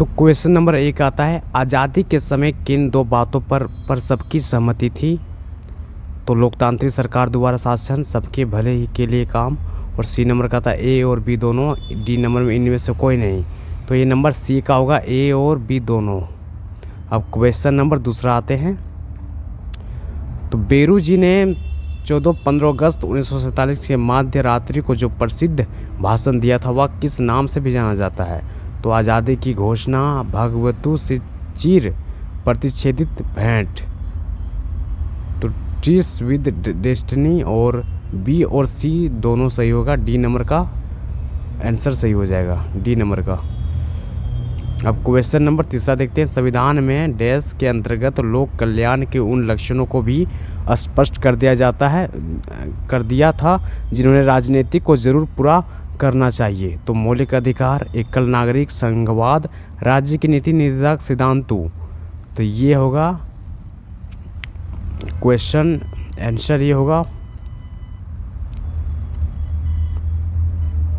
तो question number 1 आता है, आज़ादी के समय किन दो बातों पर सबकी सहमति थी? तो लोकतांत्रिक सरकार द्वारा शासन, सबके भले ही के लिए काम। और सी नंबर का था ए और बी दोनों, डी नंबर में इनमें से कोई नहीं। तो ये नंबर सी का होगा, ए और बी दोनों। अब क्वेश्चन नंबर दूसरा आते हैं। तो बेरू जी ने 14-15 अगस्त 1947 के मध्य रात्रि को जो प्रसिद्ध भाषण दिया था वह किस नाम से भी जाना जाता है? तो आज़ादी की घोषणा, भगवतु से चीर प्रतिच्छेदित भेंट, तो ट्रीस विद डेस्टिनी, और बी और सी दोनों सही होगा। डी नंबर का आंसर सही हो जाएगा, डी नंबर का। अब क्वेश्चन नंबर तीसरा देखते हैं। संविधान में डैश के अंतर्गत लोक कल्याण के उन लक्षणों को भी स्पष्ट कर दिया था जिन्होंने राजनीतिक को जरूर पूरा करना चाहिए। तो मौलिक अधिकार, एकल नागरिक, संघवाद, राज्य की नीति निर्देशक सिद्धांतों। तो ये होगा क्वेश्चन आंसर, ये होगा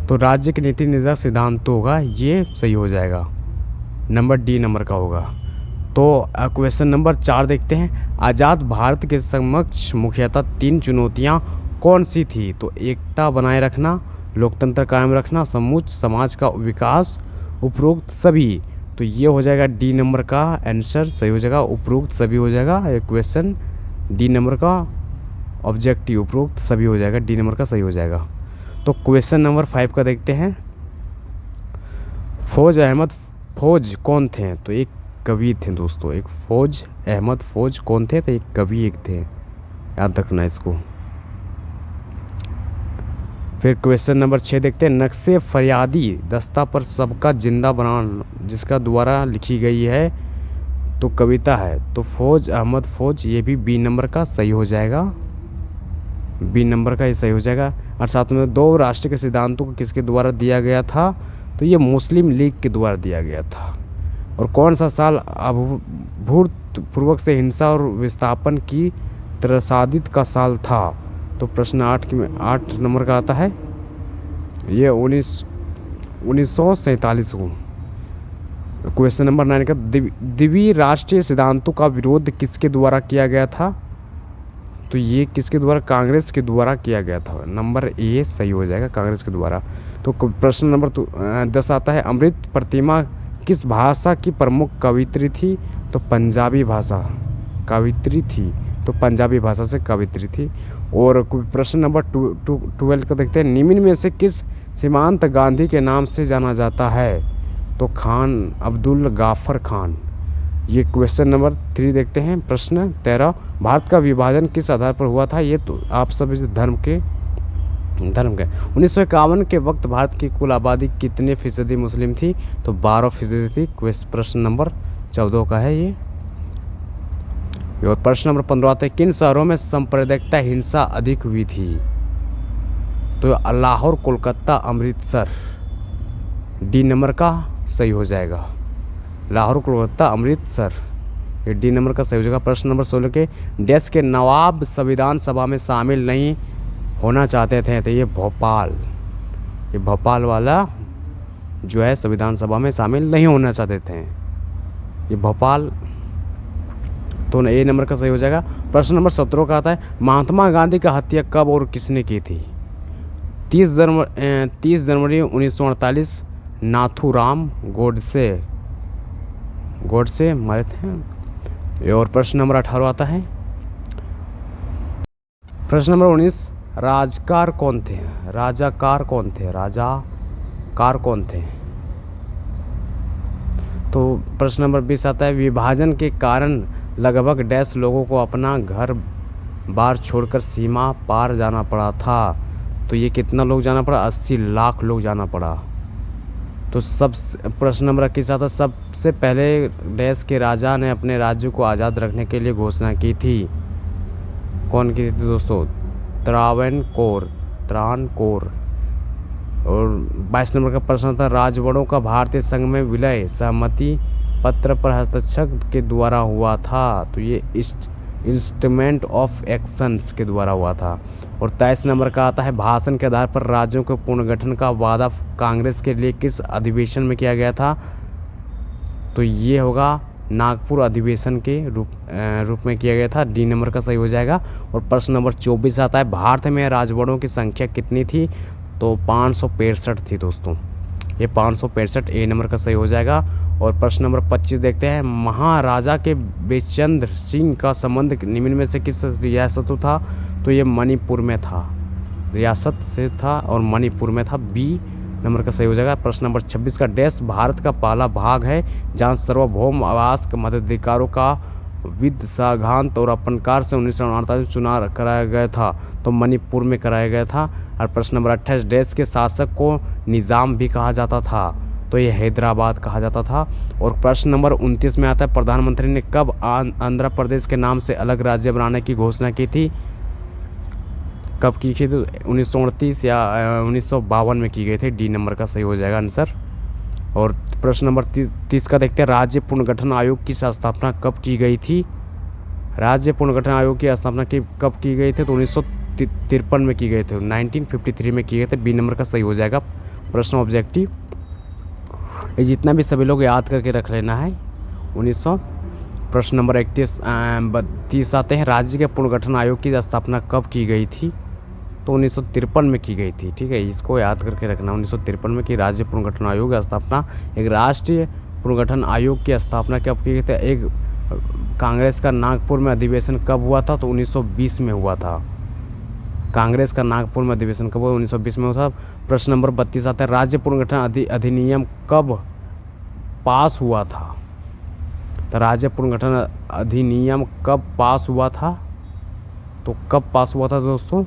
तो राज्य की नीति निर्देशक सिद्धांत होगा, ये सही हो जाएगा, नंबर डी नंबर का होगा। तो क्वेश्चन नंबर 4 देखते हैं। आज़ाद भारत के समक्ष मुख्यतः 3 चुनौतियां कौन सी थी? तो एकता बनाए रखना, लोकतंत्र कायम रखना, समूच समाज का विकास, उपरोक्त सभी। तो ये हो जाएगा डी नंबर का आंसर, सही हो जाएगा, उपरोक्त सभी हो जाएगा। ये क्वेश्चन डी नंबर का ऑब्जेक्टिव, उपरोक्त सभी हो जाएगा, डी नंबर का सही हो जाएगा। तो क्वेश्चन नंबर 5 का देखते हैं। फौज अहमद फौज कौन थे? तो एक कवि थे दोस्तों, एक फौज अहमद फौज कौन थे? तो एक कवि एक थे, याद रखना इसको। फिर क्वेश्चन नंबर 6 देखते हैं। नक्शे फरियादी दस्ता पर सबका जिंदा बनाना जिसका द्वारा लिखी गई है तो कविता है, तो फौज अहमद फौज, ये भी बी नंबर का सही हो जाएगा, बी नंबर का ये सही हो जाएगा। और साथ में 2 राष्ट्र के सिद्धांतों को किसके द्वारा दिया गया था? तो ये मुस्लिम लीग के द्वारा दिया गया था। और कौन सा साल अभूतपूर्वक से हिंसा और विस्थापन की त्रसादित का साल था? तो प्रश्न 8 नंबर का आता है, ये 1947 को। क्वेश्चन नंबर 9 का द्विराष्ट्रीय सिद्धांतों का विरोध किसके द्वारा किया गया था? तो ये किसके द्वारा? कांग्रेस के द्वारा किया गया था, नंबर ए सही हो जाएगा, कांग्रेस के द्वारा। तो प्रश्न नंबर 10 आता है। अमृत प्रतिमा किस भाषा की प्रमुख कवित्री थी? तो पंजाबी भाषा कवित्री थी, तो पंजाबी भाषा से कवित्री थी। और प्रश्न नंबर 12 का देखते हैं। निम्न में से किस सीमांत गांधी के नाम से जाना जाता है? तो खान अब्दुल गाफर खान। ये क्वेश्चन नंबर 3 देखते हैं। प्रश्न 13। भारत का विभाजन किस आधार पर हुआ था? ये तो आप सब धर्म के 1951 के वक्त भारत की कुल आबादी कितने फीसदी मुस्लिम थी? तो 12% थी। प्रश्न नंबर 14 का है ये। और प्रश्न नंबर 15 आता है। किन शहरों में सांप्रदायिकता हिंसा अधिक हुई थी? तो लाहौर, कोलकाता, अमृतसर, डी नंबर का सही हो जाएगा, लाहौर, कोलकाता, अमृतसर, ये डी नंबर का सही हो जाएगा। प्रश्न नंबर 16 के डैश के नवाब संविधान सभा में शामिल नहीं होना चाहते थे? तो ये भोपाल वाला जो है संविधान सभा में शामिल नहीं होना चाहते थे, ये भोपाल, तो ए नंबर का सही हो जाएगा। प्रश्न नंबर 17 का आता है। महात्मा गांधी का हत्या कब और किसने की थी? 30 जनवरी 1948 नाथूराम गोडसे मारे थे। और प्रश्न नंबर 18 आता है। प्रश्न नंबर 19। राजाकार कौन थे? तो प्रश्न नंबर 20 आता है। विभाजन के कारण लगभग डैश लोगों को अपना घर बार छोड़कर सीमा पार जाना पड़ा था? तो ये कितना लोग जाना पड़ा? 80 लाख लोग जाना पड़ा। तो प्रश्न नंबर 21 आता है। सबसे पहले डैश के राजा ने अपने राज्य को आज़ाद रखने के लिए घोषणा की थी? कौन की थी दोस्तों? त्रावणकोर। और 22 नंबर का प्रश्न था। राजवड़ों का भारतीय संघ में विलय सहमति पत्र पर हस्ताक्षर के द्वारा हुआ था? तो ये इंस्ट्रूमेंट ऑफ एक्शंस के द्वारा हुआ था। और 23 नंबर का आता है। भाषण के आधार पर राज्यों के पुनर्गठन का वादा कांग्रेस के लिए किस अधिवेशन में किया गया था? तो ये होगा नागपुर अधिवेशन के रूप में किया गया था। डी नंबर का सही हो जाएगा। और प्रश्न नंबर 24 आता है, भारत में राजवड़ों की संख्या कितनी थी? तो 565 थी दोस्तों, ये 565, ए नंबर का सही हो जाएगा। और प्रश्न नंबर 25 देखते हैं, महाराजा के बेचंद्र सिंह का संबंध निम्न में से किस रियासत से था? तो ये मणिपुर में था, रियासत से था और मणिपुर में था, बी नंबर का सही हो जाएगा। प्रश्न नंबर 26 का, देश भारत का पहला भाग है जहाँ सार्वभौम आवास के मताधिकारों का विधसाघांत और अपनकार से 1948 में चुनाव कराया गया था? तो मणिपुर में कराया गया था। और प्रश्न नंबर 28, देश के शासक को निज़ाम भी कहा जाता था? तो ये हैदराबाद कहा जाता था। और प्रश्न नंबर 29 में आता है, प्रधानमंत्री ने कब आंध्र प्रदेश के नाम से अलग राज्य बनाने की घोषणा की थी? कब की थी? तो 1929 या 1952 में की गई थी, डी नंबर का सही हो जाएगा आंसर। और प्रश्न नंबर 30 का देखते हैं, राज्य पुनर्गठन आयोग की स्थापना कब की गई थी? राज्य पुनर्गठन आयोग की स्थापना कब की गई थी? तो 1953 में की गई थी, 1953 में की गई थी, बी नंबर का सही हो जाएगा। प्रश्न ऑब्जेक्टिव ये जितना भी सभी लोग याद करके रख लेना है। 1900 प्रश्न नंबर 32 आते हैं, राज्य के पुनर्गठन आयोग की स्थापना कब की गई थी? तो 1953 में की गई थी। ठीक है, इसको याद करके रखना, 1953 में की राज्य पुनर्गठन आयोग की स्थापना। एक राष्ट्रीय पुनर्गठन आयोग की स्थापना कब की गई थी? एक कांग्रेस का नागपुर में अधिवेशन कब हुआ था? तो 1920 में हुआ था। कांग्रेस का नागपुर में अधिवेशन कब हुआ? 1920 में हुआ था। प्रश्न नंबर 32 आता है, राज्य पुनर्गठन अधिनियम कब पास हुआ था? तो राज्य पुनर्गठन अधिनियम कब पास हुआ था? तो कब पास हुआ था दोस्तों?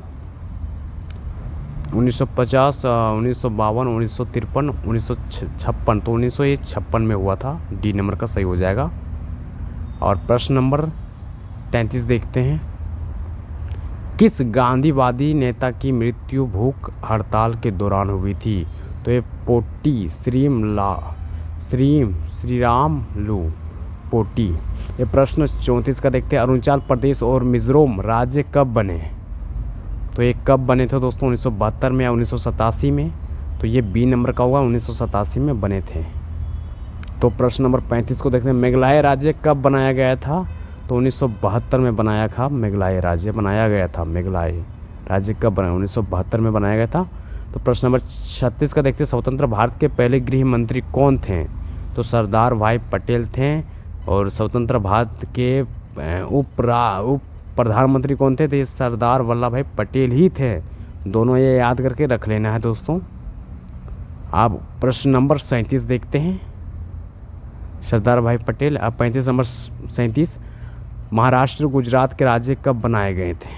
1950, 1952, 1953, 1956। तो 1956 में हुआ था, डी नंबर का सही हो जाएगा। और प्रश्न नंबर 33 देखते हैं, किस गांधीवादी नेता की मृत्यु भूख हड़ताल के दौरान हुई थी? तो ये पोटी श्रीरामुलु पोटी। ये प्रश्न 34 का देखते हैं, अरुणाचल प्रदेश और मिजोरम राज्य कब बने? तो ये कब बने थे दोस्तों? 1972 में या 1987 में? तो ये बी नंबर का होगा, 1987 में बने थे। तो प्रश्न नंबर 35 को देखते हैं, मेघालय राज्य कब बनाया गया था? तो 1972 में बनाया था, मेघालय राज्य बनाया गया था। मेघालय राज्य कब बना? 1972 में बनाया गया था। तो प्रश्न नंबर 36 का देखते हैं, स्वतंत्र भारत के पहले गृह मंत्री कौन थे? तो सरदार भाई पटेल थे। और स्वतंत्र भारत के उप प्रधानमंत्री कौन थे? तो ये सरदार वल्लभ भाई पटेल ही थे। दोनों ये याद करके रख लेना है दोस्तों। आप प्रश्न नंबर 37 देखते हैं, सरदार भाई पटेल। अब 35 नंबर 37, महाराष्ट्र गुजरात के राज्य कब बनाए गए थे?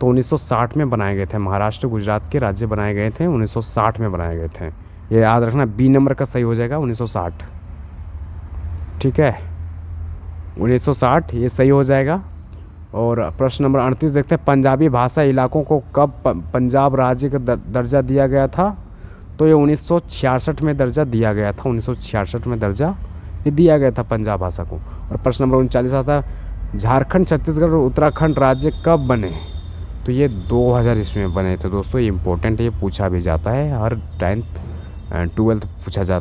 तो 1960 में बनाए गए थे। महाराष्ट्र गुजरात के राज्य बनाए गए थे, 1960 में बनाए गए थे। ये याद रखना, बी नंबर का सही हो जाएगा, 1960। ठीक है, 1960 ये सही हो जाएगा। और प्रश्न नंबर 38 देखते हैं, पंजाबी भाषा इलाकों को कब पंजाब राज्य का दर्जा दिया गया था? तो ये 1966 में दर्जा दिया गया था, 1966 में दर्जा ये दिया गया था पंजाब भाषा को। और प्रश्न नंबर 39 आता है, झारखंड, छत्तीसगढ़ और उत्तराखंड राज्य कब बने? तो ये 2000 ईस्वी में बने थे दोस्तों। ये इंपॉर्टेंट है, ये पूछा भी जाता है, हर 10th 12th पूछा जाता है।